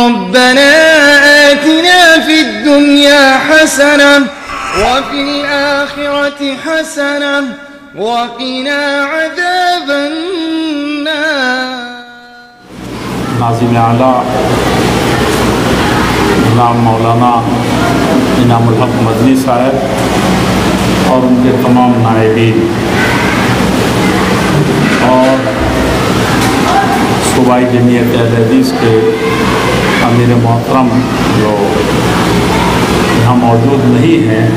ربنا آتنا في الدنيا حسنة وفي الآخرة حسنة وقنا عذاب النار. ناظم اعلیٰ غلام مولانا انعام الحق مدنی صاحب اور ان کے تمام نائبین اور صوبائی جمعیت اہل حدیث کے امیر محترم جو یہاں موجود نہیں ہیں،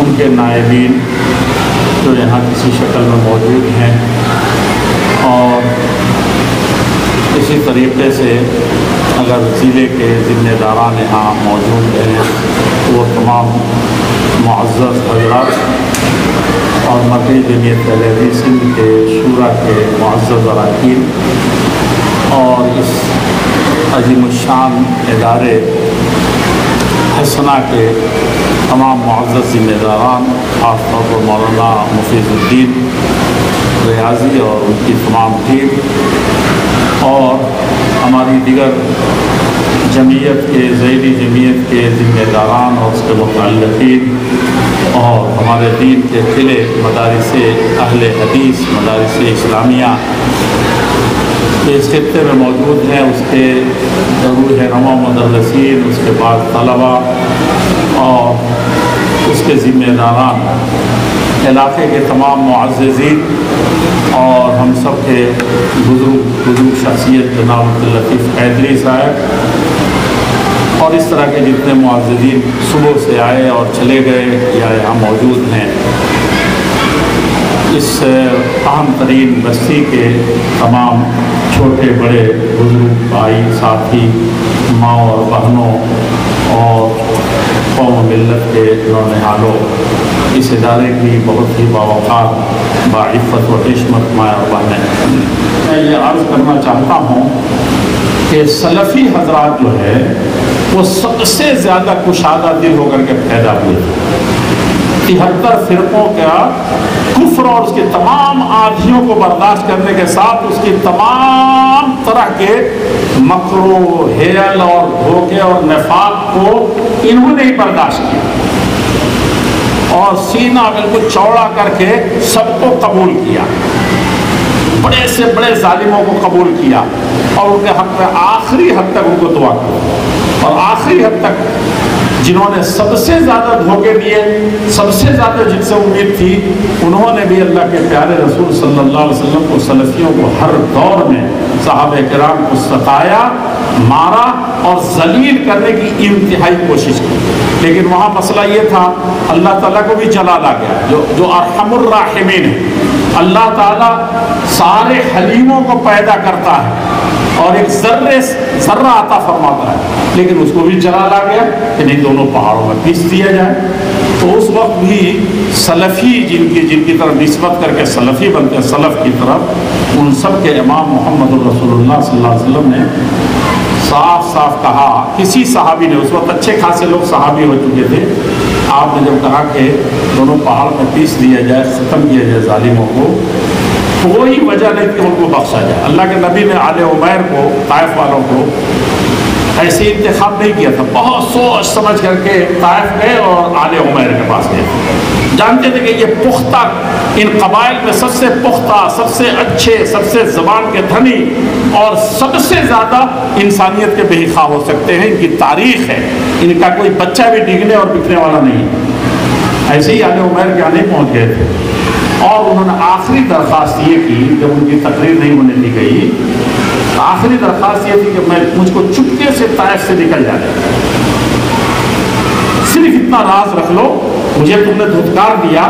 ان کے نائبین جو یہاں کسی شکل میں موجود ہیں، اور اسی طریقے سے اگر ضلع کے ذمہ داران یہاں موجود ہیں تو وہ تمام معزز حضرات اور مرکزی جمعیت اہل حدیث سندھ کے شورا کے معزز اراکین اور اس عظیم الشان ادارے حسنہ کے تمام معزز ذمہ داران، خاص طور پر مولانا مفید الدین ریاضی اور ان کی تمام ٹیم، اور ہماری دیگر جمعیت کے ذیلی جمعیت کے ذمہ داران اور اس کے متعلقین، اور ہمارے دین کے قلعے مدارس اہل حدیث، مدارس اسلامیہ اس خطے میں موجود ہیں، اس کے روح رواں مدرسین، اس کے بعد طلباء اور اس کے ذمہ داران، علاقے کے تمام معززین اور ہم سب کے بزرگ شخصیت جناب عبداللطیف حیدری صاحب اور اس طرح کے جتنے معززین صبح سے آئے اور چلے گئے یا یہاں موجود ہیں، اس اہم ترین بستی کے تمام چھوٹے بڑے بزرگ بھائی ساتھی، ماں اور بہنوں اور قوم و ملت کے نونہالوں، اس ادارے کی بہت ہی باوقار، باعفت و حشمت ماں اور بہنیں، میں یہ عرض کرنا چاہتا ہوں کہ سلفی حضرات جو ہے وہ سب سے زیادہ کشادہ دل ہو کر کے پیدا ہوئے، 73 فرقوں کا کفر اور اس کے تمام آدھیوں کو برداشت کرنے کے ساتھ اس کی تمام طرح کے مکر و حیل اور دھوکے اور نفاق کو انہوں نے ہی برداشت کیا اور سینہ بالکل چوڑا کر کے سب کو قبول کیا، بڑے سے بڑے ظالموں کو قبول کیا اور ان کے حق میں آخری حد تک ان کو دعا کی، اور آخری حد تک جنہوں نے سب سے زیادہ دھوکے دیے، سب سے زیادہ جن سے امید تھی، انہوں نے بھی اللہ کے پیارے رسول صلی اللہ علیہ وسلم کو، سلفیوں کو ہر دور میں صحابہ کرام کو ستایا، مارا اور ذلیل کرنے کی انتہائی کوشش کی، لیکن وہاں مسئلہ یہ تھا اللہ تعالیٰ کو بھی جلال آ گیا جو ارحم الراحمین ہے، اللہ تعالیٰ سارے حلیموں کو پیدا کرتا ہے اور ایک ذرہ عطا فرماتا ہے، لیکن اس کو بھی جلال آ گیا کہ نہیں دونوں پہاڑوں میں پیس دیا جائے۔ تو اس وقت بھی سلفی جن کی طرف نسبت کر کے سلفی بنتے ہیں، سلف کی طرف، ان سب کے امام محمد الرسول اللہ صلی اللہ علیہ وسلم نے صاف صاف کہا، کسی صحابی نے، اس وقت اچھے خاصے لوگ صحابی ہو چکے تھے، آپ نے جب کہا کہ دونوں پہاڑ میں پیس دیا جائے، ختم کیا جائے ظالموں کو، کوئی وجہ نہیں کہ ان کو بخشا جائے۔ اللہ کے نبی نے آل عمیر کو، طائف والوں کو ایسے انتخاب نہیں کیا تھا، بہت سوچ سمجھ کر کے طائف گئے اور آل عمیر کے پاس گئے، جانتے تھے کہ یہ پختہ، ان قبائل میں سب سے پختہ، سب سے اچھے، سب سے زبان کے دھنی اور سب سے زیادہ انسانیت کے بے خواہ ہو سکتے ہیں، ان کی تاریخ ہے، ان کا کوئی بچہ بھی ڈگنے اور بکنے والا نہیں۔ ایسے ہی آل عمیر کے آنے پہنچ گئے تھے اور انہوں نے آخری درخواست یہ کی، جب ان کی تقریر نہیں ہونے دی گئی، آخری درخواست یہ تھی کہ مجھ کو چپکے سے طائف سے نکل جانے، صرف اتنا راز رکھ لو، مجھے تم نے دھتکار دیا،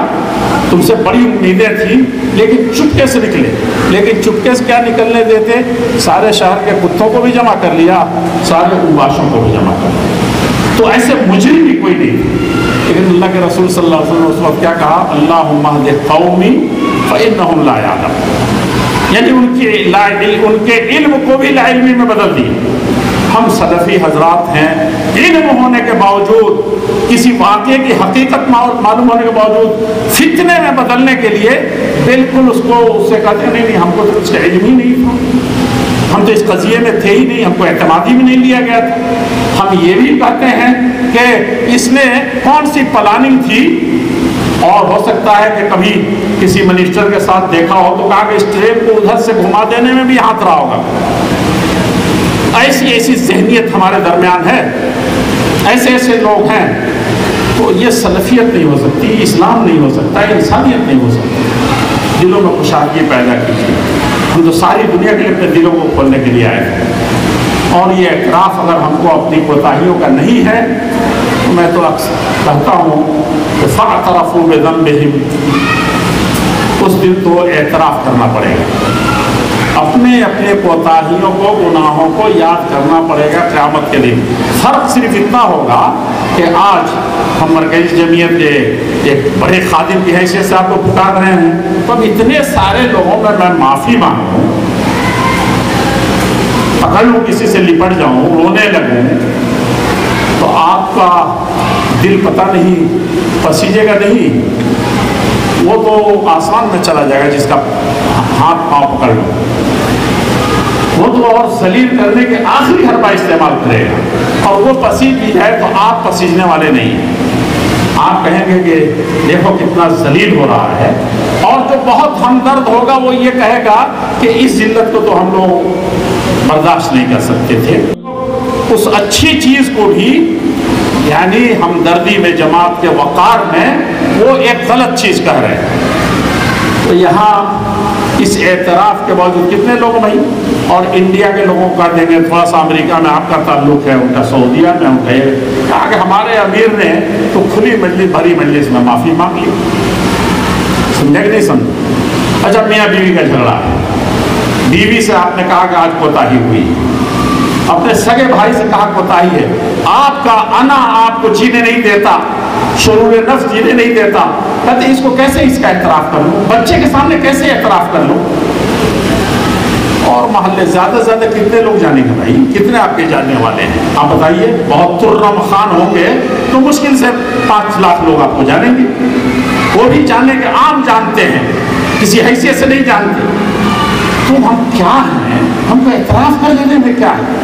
تم سے بڑی امیدیں تھیں، لیکن چپکے سے نکلے۔ لیکن چپکے سے کیا نکلنے دیتے، سارے شہر کے کتوں کو بھی جمع کر لیا، سارے اوباشوں کو بھی جمع کر لیا، تو ایسے مجرم بھی کوئی نہیں تھے۔ لیکن اللہ کے رسول صلی اللہ علیہ وسلم نے اس وقت کیا کہا، اللہم اہد قومی فإنہم لا یعلمون، یعنی ان کے علم کو بھی لا علمی میں بدل دی۔ ہم سلفی حضرات ہیں، علم ہونے کے باوجود، کسی واقعے کی حقیقت معلوم ہونے کے باوجود فتنے میں بدلنے کے لیے بالکل اس سے کہتے ہیں نہیں ہم کو تو اس کا علم ہی نہیں تھا، ہم تو اس قضیے میں تھے ہی نہیں، ہم کو اعتمادی میں نہیں لیا گیا تھا۔ ہم یہ بھی کہتے ہیں کہ اس نے کون سی پلاننگ تھی، اور ہو سکتا ہے کہ کبھی کسی منسٹر کے ساتھ دیکھا ہو تو کہا کہ اس ٹرین کو ادھر سے گھما دینے میں بھی ہاتھ رہا ہوگا۔ ایسی ذہنیت ہمارے درمیان ہے، ایسے لوگ ہیں، تو یہ سلفیت نہیں ہو سکتی، اسلام نہیں ہو سکتا، انسانیت نہیں ہو سکتی۔ دلوں میں خوشحالی پیدا کیجیے۔ ہم تو ساری دنیا کے لیے اپنے دلوں کو کھولنے کے لیے آئے ہیں، اور یہ اعتراف اگر ہم کو اپنی کوتاہیوں کا نہیں ہے تو میں تو اکثر کہتا ہوں کہ فاعترفوا بذنبہم، اس دن تو اعتراف کرنا پڑے گا، اپنے کوتاہیوں کو، گناہوں کو یاد کرنا پڑے گا قیامت کے دن۔ فرق صرف اتنا ہوگا کہ آج ہم مرکزی جمعیت کے ایک بڑے خادم کی حیثیت سے آپ کو پکار رہے ہیں، تو اب اتنے سارے لوگوں میں معافی مانگوں، پکڑ لوں، کسی سے لپٹ جاؤں، رونے لگوں، تو آپ کا دل پتہ نہیں پسیجے گا نہیں، وہ تو آسمان میں چلا جائے گا جس کا ہاتھ پاؤں پکڑ لو، وہ تو اور ذلیل کرنے کے آخری حربہ استعمال کرے گا، اور وہ پسیج بھی جائے تو آپ پسیجنے والے نہیں ہیں۔ آپ کہیں گے کہ دیکھو کتنا ذلیل ہو رہا ہے، اور جو بہت ہمدرد ہوگا وہ یہ کہے گا کہ اس ذلت کو تو ہم لوگ برداشت نہیں کر سکتے تھے۔ اس اچھی چیز کو بھی، یعنی ہمدردی میں، جماعت کے وقار میں، وہ ایک غلط چیز کہہ رہے ہیں۔ تو یہاں اس اعتراف کے باوجود کتنے لوگ بھائی، اور انڈیا کے لوگوں کا دیں گے، تھوڑا سا امریکہ میں آپ کا تعلق ہے، ان کا سعودیہ میں، ان کا یہ کہا کہ ہمارے امیر نے تو کھلی مجلس، بھری مجلس میں معافی مانگ لی۔ سمجھا کہ نہیں سمجھا؟ اچھا، میاں بیوی کا جھگڑا ہے، بیوی سے آپ نے کہا کہ آج کوتاہی ہوئی، اپنے سگے بھائی سے کہا کوتاہی ہے، آپ کا انا آپ کو جینے نہیں دیتا، شرور نفس جینے نہیں دیتا، کہتے اس کو کیسے اس کا اعتراف کر لوں، بچے کے سامنے کیسے اعتراف کر لوں؟ اور محلے زیادہ سے زیادہ کتنے لوگ جانیں گے بھائی، کتنے آپ کے جاننے والے ہیں؟ آپ بتائیے، بہت ترم خان ہوں گے تو مشکل سے 5 لاکھ لوگ آپ کو جانیں گے، وہ بھی جانیں کہ عام جانتے ہیں، کسی حیثیت سے نہیں جانتے۔ تو ہم کیا ہیں؟ ہم کو اعتراف کر لینے میں کیا ہے؟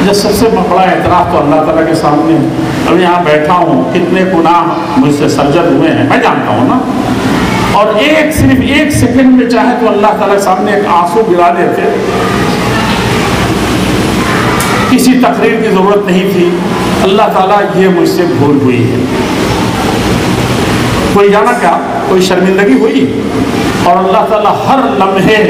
جب سب سے بڑا اعتراف تو اللہ تعالیٰ کے سامنے، اب یہاں بیٹھا ہوں، کتنے گناہ مجھ سے سرزد ہوئے ہیں میں جانتا ہوں نا، اور صرف ایک سیکنڈ میں چاہے تو اللہ تعالیٰ کے سامنے ایک آنسو گرا دیتے، کسی تقریر کی ضرورت نہیں تھی، اللہ تعالیٰ یہ مجھ سے بھول ہوئی ہے، کوئی جانا کیا، کوئی شرمندگی ہوئی؟ اور اللہ تعالیٰ ہر لمحے،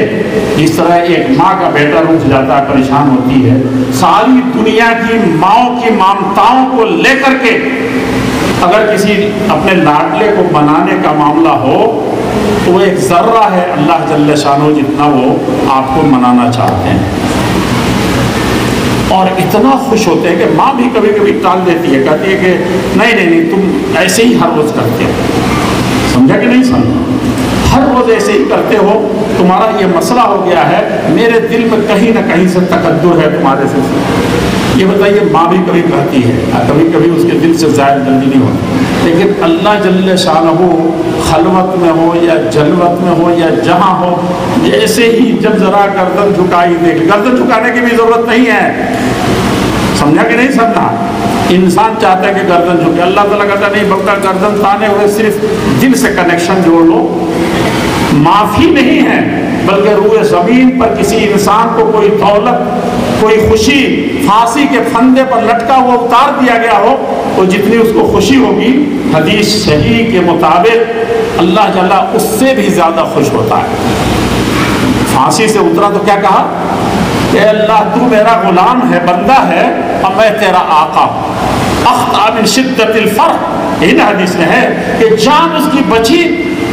اس طرح ایک ماں کا بیٹا رک جاتا ہے، پریشان ہوتی ہے، ساری دنیا کی ماؤں کی مامتاؤں کو لے کر کے اگر کسی اپنے لاڈلے کو منانے کا معاملہ ہو تو وہ ایک ذرہ ہے اللہ جل شانہ جتنا وہ آپ کو منانا چاہتے ہیں، اور اتنا خوش ہوتے ہیں کہ ماں بھی کبھی کبھی ٹال دیتی ہے، کہتی ہے کہ نہیں تم ایسے ہی ہر روز کرتے ہو۔ سمجھا کہ نہیں سمجھا؟ ہر روز ایسے ہی کرتے ہو، تمہارا یہ مسئلہ ہو گیا ہے، میرے دل میں کہیں نہ کہیں سے تقدر ہے تمہارے سے۔ یہ بتائیے، ماں بھی کبھی کہتی ہے، کبھی کبھی اس کے دل سے زائل جلدی نہیں ہوتی، لیکن اللہ جل شانہ خلوت میں ہو یا جلوت میں ہو یا جہاں ہو، جیسے ہی جب ذرا گردن جھکائی، دیکھ گردن جھکانے کی بھی ضرورت نہیں ہے، سمجھا کہ نہیں سمجھا؟ انسان چاہتا ہے کہ گردن جھکے، اللہ تعالیٰ کہتا نہیں، بلکہ گردن تانے ہوئے صرف دل سے کنیکشن جوڑ لو۔ معافی نہیں ہے، بلکہ روئے زمین پر کسی انسان کو کوئی دولت، کوئی خوشی پھانسی کے پھندے پر لٹکا ہوا اتار دیا گیا ہو، تو جتنی اس کو خوشی ہوگی، حدیث صحیح کے مطابق اللہ جل اس سے بھی زیادہ خوش ہوتا ہے۔ پھانسی سے اترا تو کیا کہا کہ اللہ تو میرا غلام ہے، بندہ ہے، اور میں تیرا آقا ہوں۔ اخطا من شدت الفرح، ان حدیث میں ہے کہ جان اس کی بچی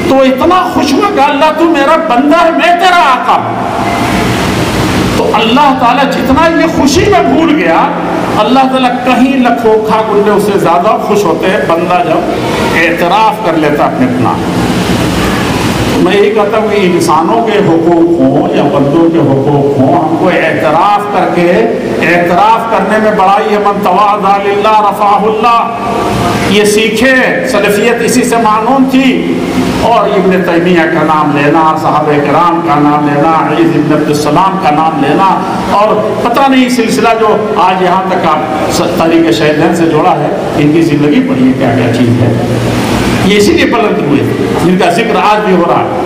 تو اتنا خوش ہوا کہ اللہ تو میرا بندہ ہے، میں تیرا آقا ہوں۔ تو اللہ تعالیٰ جتنا یہ خوشی میں بھول گیا، اللہ تعالیٰ کہیں لکھوں کھا گلے اس سے زیادہ خوش ہوتے ہیں بندہ جب اعتراف کر لیتا اپنے اپنا۔ میں یہی کہتا ہوں کہ انسانوں کے حقوق ہوں یا بندوں کے حقوق ہوں، ہم کو اعتراف کر کے، اعتراف کرنے میں بڑائی ہے، من تواضع للہ رفعہ اللہ، یہ سیکھے، سلفیت اسی سے معلوم تھی، اور ابن تیمیہ کا نام لینا، صحابہ کرام کا نام لینا، عیسی ابن عبدالسلام کا نام لینا، اور پتہ نہیں سلسلہ جو آج یہاں تک آپ طریق شہیدین سے جوڑا ہے، ان کی زندگی پڑھیے کیا کیا چیز ہے، یہ اسی لیے بلند ہوئے جن کا ذکر آج بھی ہو رہا ہے۔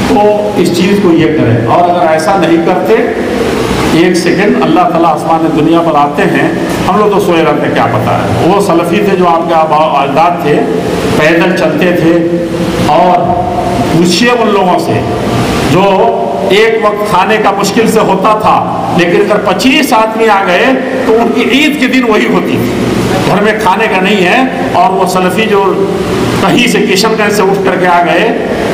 تو اس چیز کو یہ کریں، اور اگر ایسا نہیں کرتے، ایک سیکنڈ اللہ تعالیٰ آسمان دنیا پر آتے ہیں، ہم لوگ تو سوئے رہتے کیا پتہ ہے۔ وہ سلفی تھے جو آپ کے آباء و اجداد تھے، پیدل چلتے تھے، اور پوچھیے ان لوگوں سے جو ایک وقت کھانے کا مشکل سے ہوتا تھا، لیکن اگر 25 آدمی آ گئے تو ان کی عید کے دن وہی ہوتی تھی، گھر میں کھانے کا نہیں ہے، اور وہ سلفی جو کہیں سے کشن گنج سے اٹھ کر کے آ گئے،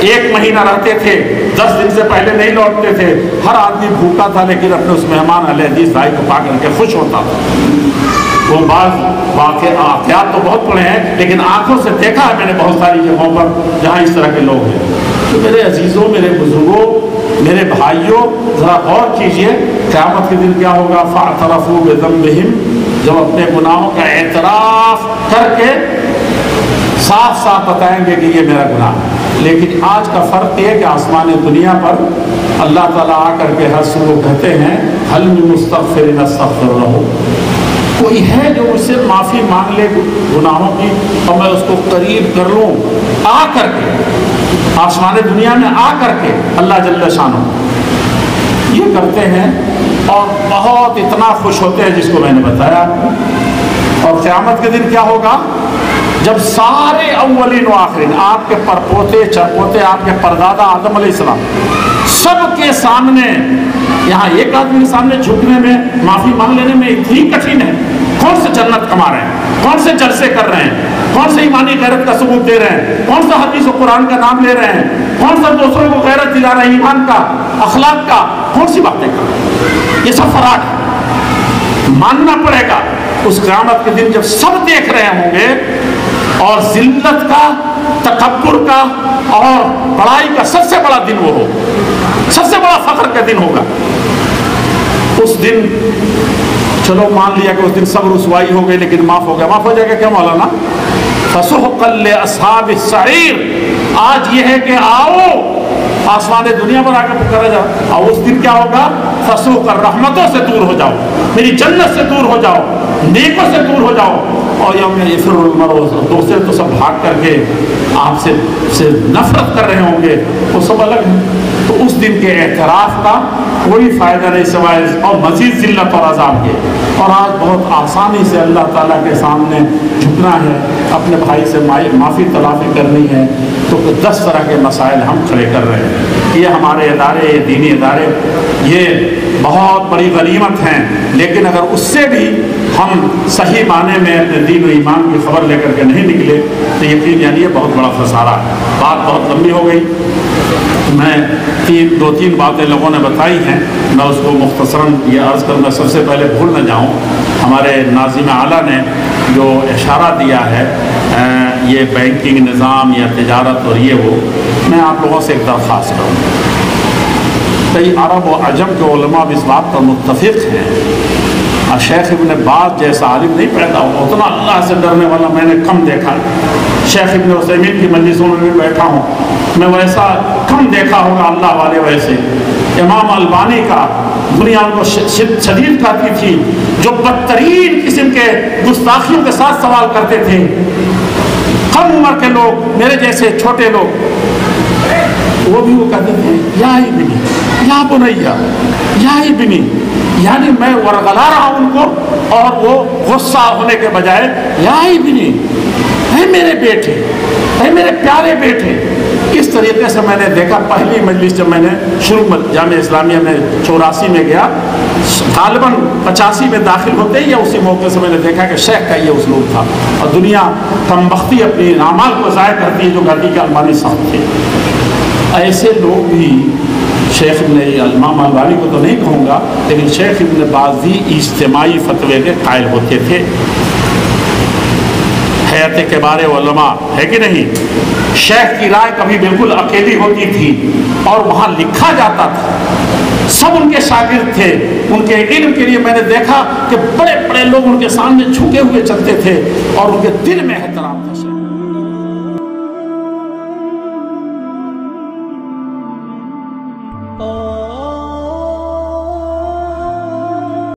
1 مہینہ رہتے تھے، 10 دن سے پہلے نہیں لوٹتے تھے، ہر آدمی بھوکا تھا، لیکن اپنے اس مہمان اہل حدیث بھائی کو پا کر کے خوش ہوتا تھا۔ وہ بعض واقعات تو بہت پڑے ہیں، لیکن آنکھوں سے دیکھا ہے میں نے بہت ساری جگہوں پر جہاں اس طرح کے لوگ ہیں۔ تو میرے عزیزوں، میرے بزرگوں، میرے بھائیوں، ذرا غور کیجئے، قیامت کے دن کیا ہوگا؟ فاعترفوا بذنبہم، جب اپنے گناہوں کا اعتراف کر کے صاف صاف بتائیں گے کہ یہ میرا گناہ ہے۔ لیکن آج کا فرق یہ ہے کہ آسمان دنیا پر اللہ تعالیٰ آ کر کے ہر سو کہتے ہیں حل من مستغفر استغفر لہ، کوئی ہے جو مجھ سے معافی مانگ لے گناہوں کی اور میں اس کو قریب کر لوں؟ آ کر کے آسمان دنیا میں آ کر کے اللہ جل شانہ یہ کرتے ہیں، اور بہت اتنا خوش ہوتے ہیں جس کو میں نے بتایا۔ اور قیامت کے دن کیا ہوگا؟ جب سارے اولین و آخرین، آپ کے پرپوتے چرپوتے، آپ کے پردادا آدم علیہ السلام، سب کے سامنے، یہاں ایک آدمی کے سامنے جھکنے میں، معافی مانگ لینے میں اتنی کٹھن ہے۔ کون سے جنت کما رہے ہیں، کون سے جلسے کر رہے ہیں، کون سے ایمانی غیرت کا ثبوت دے رہے ہیں، کون سا حدیث و قرآن کا نام لے رہے ہیں، کون سا دوسروں کو غیرت دلا رہے ہیں، ایمان کا، اخلاق کا، کون سی باتیں کر رہے ہیں؟ یہ سب فراڈ ہے، ماننا پڑے گا۔ اس قیامت کے دن جب سب دیکھ رہے ہوں گے، اور ذلت کا، تکبر کا اور بڑائی کا سب سے بڑا دن وہ ہو، سب سے بڑا فخر کا دن ہوگا اس دن۔ چلو مان لیا کہ اس دن سب رسوائی ہو گئی، لیکن معاف ہو گیا، معاف ہو جائے گا کیا مولانا؟ فسحقا لاصحاب السعیر، آج یہ ہے کہ آؤ آسمان دنیا پر آ کے پکارا جاؤ، اور اس دن کیا ہوگا؟ فسحقا، رحمتوں سے دور ہو جاؤ، میری جنت سے دور ہو جاؤ، نیکوں سے دور ہو جاؤ۔ اور یوم یفر المرء، دوسرے تو سب بھاگ کر کے آپ سے نفرت کر رہے ہوں گے، وہ سب الگ ہیں۔ تو اس دن کے اعتراف کا کوئی فائدہ نہیں سوائے اور مزید ذلت اور عذاب کے۔ اور آج بہت آسانی سے اللہ تعالیٰ کے سامنے جھکنا ہے، اپنے بھائی سے معافی تلافی کرنی ہے، تو 10 طرح کے مسائل ہم کھڑے کر رہے ہیں۔ یہ ہمارے ادارے، یہ دینی ادارے، یہ بہت بڑی غنیمت ہیں، لیکن اگر اس سے بھی ہم صحیح معنی میں اپنے دین و ایمان کی خبر لے کر کے نہیں نکلے تو یقین یعنی یہ بہت بڑا خسارہ ہے۔ بات بہت لمبی ہو گئی، میں 2-3 باتیں لوگوں نے بتائی ہیں، میں اس کو مختصراً یہ عرض کروں گا۔ سب سے پہلے بھول نہ جاؤں، ہمارے ناظم اعلیٰ نے جو اشارہ دیا ہے یہ بینکنگ نظام یا تجارت اور یہ وہ، میں آپ لوگوں سے ایک درخواست کروں گا۔ کئی عرب و عجم کے علماء بھی اس بات پر متفق ہیں، اور شیخ ابن باز جیسا عالم نہیں پیدا ہوا، اتنا اللہ سے ڈرنے والا میں نے کم دیکھا۔ شیخ ابن عثیمین کی مجلسوں میں بھی بیٹھا ہوں، میں ویسا کم دیکھا ہوگا اللہ والے ویسے۔ امام البانی کا دنیا ان کو شدید کہتی تھی، جو بدترین قسم کے گستاخیوں کے ساتھ سوال کرتے تھے، کم عمر کے لوگ، میرے جیسے چھوٹے لوگ، وہ بھی وہ کہتے تھے یا ابنی یا بنیا یا ابنی، یعنی میں ورغلا رہا ہوں ان کو، اور وہ غصہ ہونے کے بجائے یا ابنی، اے میرے بیٹے، اے میرے پیارے بیٹے۔ اس طریقے سے میں نے دیکھا۔ پہلی مجلس جب میں نے شروع جامعہ اسلامیہ میں 84 میں گیا، غالباً 85 میں داخل ہوتے ہی یا اسی موقع سے میں نے دیکھا کہ شیخ کا یہ اسلوب تھا، اور دنیا کمبختی اپنی اعمال کو ضائع کرتی ہے جو کرتی کہ البانی صاحب تھے۔ ایسے لوگ بھی شیخ ابن امام البانی کو تو نہیں کہوں گا، لیکن شیخ ابن باز بھی اجتماعی فتوے کے قائل ہوتے تھے۔ حیات کبار علماء ہے کہ نہیں، شیخ کی رائے کبھی بالکل اکیلی ہوتی تھی، اور وہاں لکھا جاتا تھا، سب ان کے شاگرد تھے۔ ان کے علم کے لیے میں نے دیکھا کہ بڑے بڑے لوگ ان کے سامنے جھکے ہوئے چلتے تھے، اور ان کے دل میں ہے